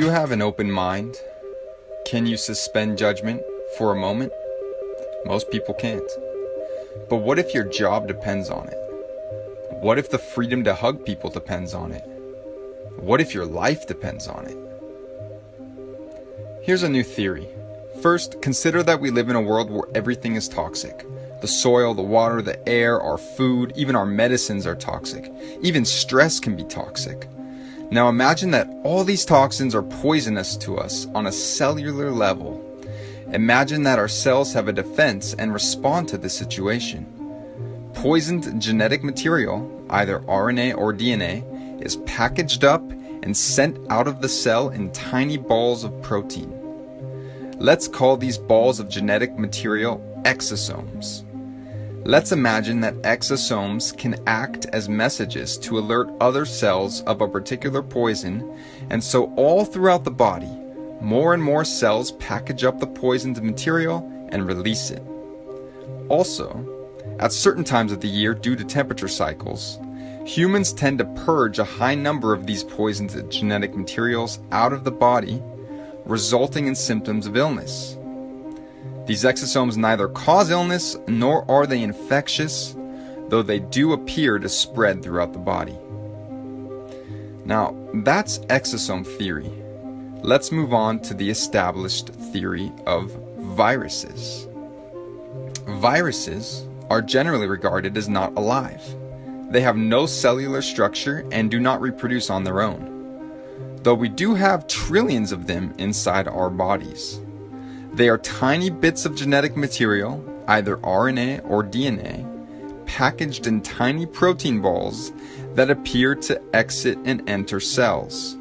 you have an open mind? Can you suspend judgment for a moment? Most people can't. But what if your job depends on it? What if the freedom to hug people depends on it? What if your life depends on it? Here's a new theory. First, consider that we live in a world where everything is toxic. The soil, the water, the air, our food, even our medicines are toxic. Even stress can be toxic. Now imagine that all these toxins are poisonous to us on a cellular level. Imagine that our cells have a defense and respond to this situation. Poisoned genetic material, either RNA or DNA, is packaged up and sent out of the cell in tiny balls of protein. Let's call these balls of genetic material exosomes. Let's imagine that exosomes can act as messages to alert other cells of a particular poison, and so all throughout the body, more and more cells package up the poisoned material and release it. Also, at certain times of the year due to temperature cycles, humans tend to purge a high number of these poisoned genetic materials out of the body, resulting in symptoms of illness. These exosomes neither cause illness nor are they infectious, though they do appear to spread throughout the body. Now, that's exosome theory. Let's move on to the established theory of viruses. Viruses are generally regarded as not alive. They have no cellular structure and do not reproduce on their own, though we do have trillions of them inside our bodies. They are tiny bits of genetic material, either RNA or DNA, packaged in tiny protein balls that appear to exit and enter cells.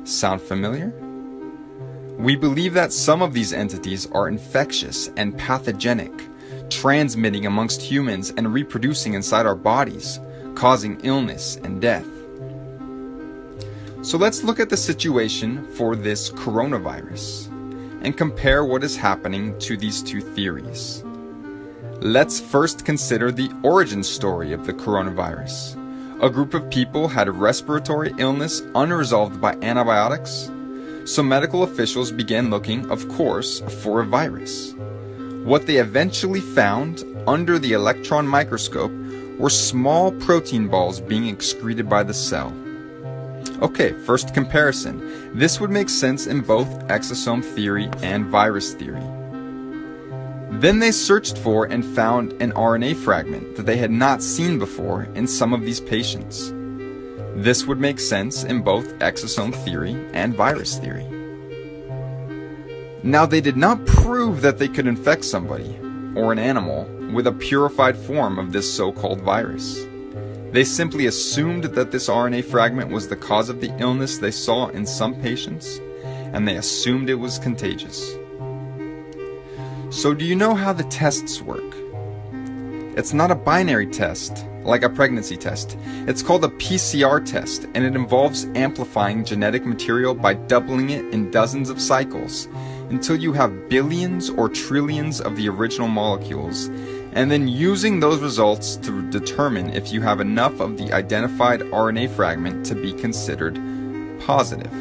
Sound familiar? We believe that some of these entities are infectious and pathogenic, transmitting amongst humans and reproducing inside our bodies, causing illness and death. So let's look at the situation for this coronavirus and compare what is happening to these two theories. Let's first consider the origin story of the coronavirus. A group of people had a respiratory illness unresolved by antibiotics, so medical officials began looking, of course, for a virus. What they eventually found under the electron microscope were small protein balls being excreted by the cell. Okay, first comparison. This would make sense in both exosome theory and virus theory. Then they searched for and found an RNA fragment that they had not seen before in some of these patients. This would make sense in both exosome theory and virus theory. Now, they did not prove that they could infect somebody or an animal with a purified form of this so-called virus. They simply assumed that this RNA fragment was the cause of the illness they saw in some patients, and they assumed it was contagious. So do you know how the tests work? It's not a binary test, like a pregnancy test. It's called a PCR test, and it involves amplifying genetic material by doubling it in dozens of cycles until you have billions or trillions of the original molecules, and then using those results to determine if you have enough of the identified RNA fragment to be considered positive.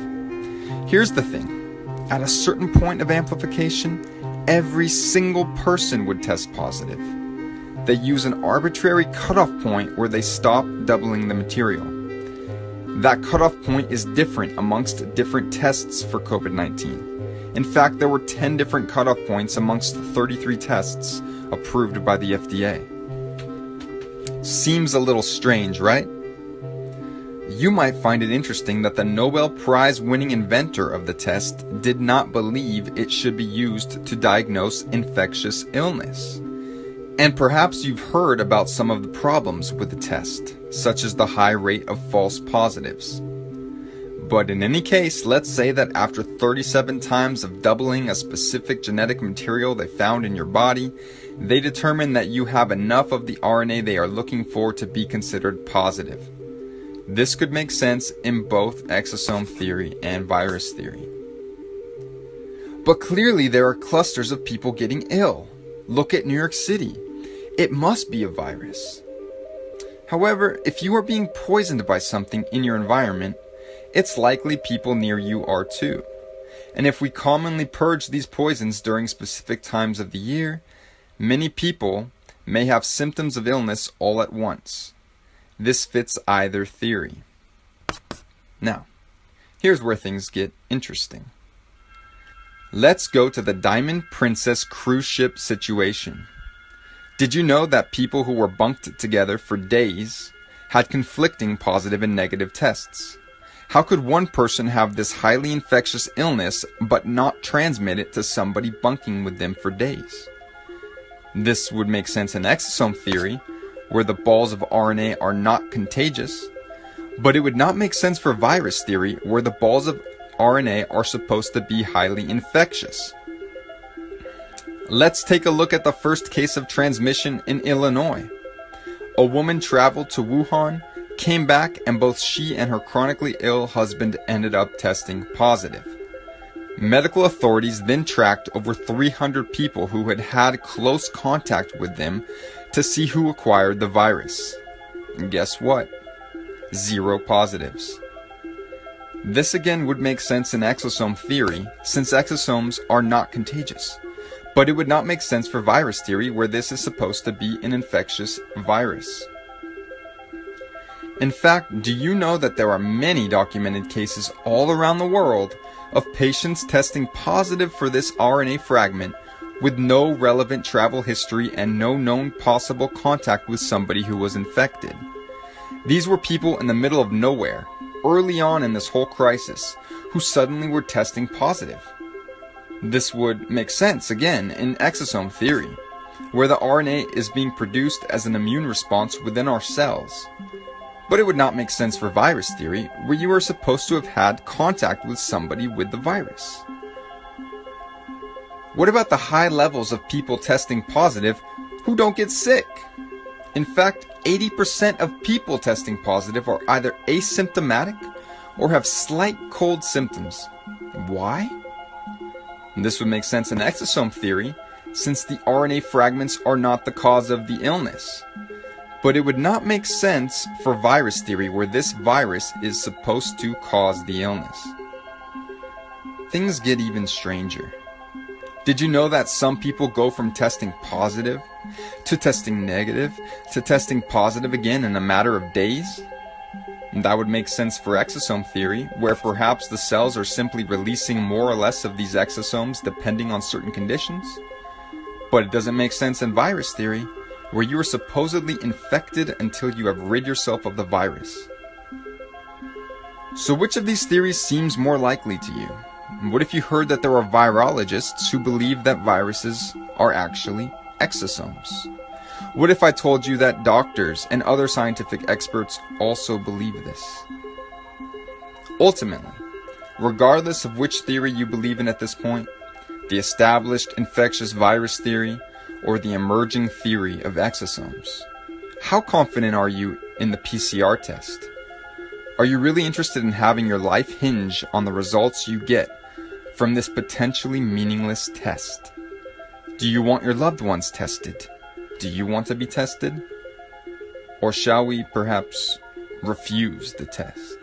Here's the thing. At a certain point of amplification, every single person would test positive. They use an arbitrary cutoff point where they stop doubling the material. That cutoff point is different amongst different tests for COVID-19. In fact, there were 10 different cutoff points amongst 33 tests approved by the FDA. Seems a little strange, right? You might find it interesting that the Nobel Prize winning inventor of the test did not believe it should be used to diagnose infectious illness. And perhaps you've heard about some of the problems with the test, such as the high rate of false positives. But in any case, let's say that after 37 times of doubling a specific genetic material they found in your body, they determine that you have enough of the RNA they are looking for to be considered positive. This could make sense in both exosome theory and virus theory. But clearly there are clusters of people getting ill. Look at New York City. It must be a virus. However, if you are being poisoned by something in your environment, it's likely people near you are too. And if we commonly purge these poisons during specific times of the year, many people may have symptoms of illness all at once. This fits either theory. Now, here's where things get interesting. Let's go to the Diamond Princess cruise ship situation. Did you know that people who were bunked together for days had conflicting positive and negative tests? How could one person have this highly infectious illness but not transmit it to somebody bunking with them for days? This would make sense in exosome theory, where the balls of RNA are not contagious, but it would not make sense for virus theory, where the balls of RNA are supposed to be highly infectious. Let's take a look at the first case of transmission in Illinois. A woman traveled to Wuhan, came back, and both she and her chronically ill husband ended up testing positive. Medical authorities then tracked over 300 people who had had close contact with them to see who acquired the virus. And guess what? 0 positives. This again would make sense in exosome theory, since exosomes are not contagious. But it would not make sense for virus theory, where this is supposed to be an infectious virus. In fact, do you know that there are many documented cases all around the world of patients testing positive for this RNA fragment with no relevant travel history and no known possible contact with somebody who was infected? These were people in the middle of nowhere, early on in this whole crisis, who suddenly were testing positive. This would make sense, again, in exosome theory, where the RNA is being produced as an immune response within our cells. But it would not make sense for virus theory, where you are supposed to have had contact with somebody with the virus. What about the high levels of people testing positive who don't get sick? In fact, 80% of people testing positive are either asymptomatic or have slight cold symptoms. Why? This would make sense in exosome theory, since the RNA fragments are not the cause of the illness. But it would not make sense for virus theory, where this virus is supposed to cause the illness. Things get even stranger. Did you know that some people go from testing positive to testing negative to testing positive again in a matter of days? And that would make sense for exosome theory, where perhaps the cells are simply releasing more or less of these exosomes depending on certain conditions. But it doesn't make sense in virus theory, where you are supposedly infected until you have rid yourself of the virus. So which of these theories seems more likely to you? What if you heard that there are virologists who believe that viruses are actually exosomes? What if I told you that doctors and other scientific experts also believe this? Ultimately, regardless of which theory you believe in at this point, the established infectious virus theory or the emerging theory of exosomes, how confident are you in the PCR test? Are you really interested in having your life hinge on the results you get from this potentially meaningless test? Do you want your loved ones tested? Do you want to be tested? Or shall we perhaps refuse the test?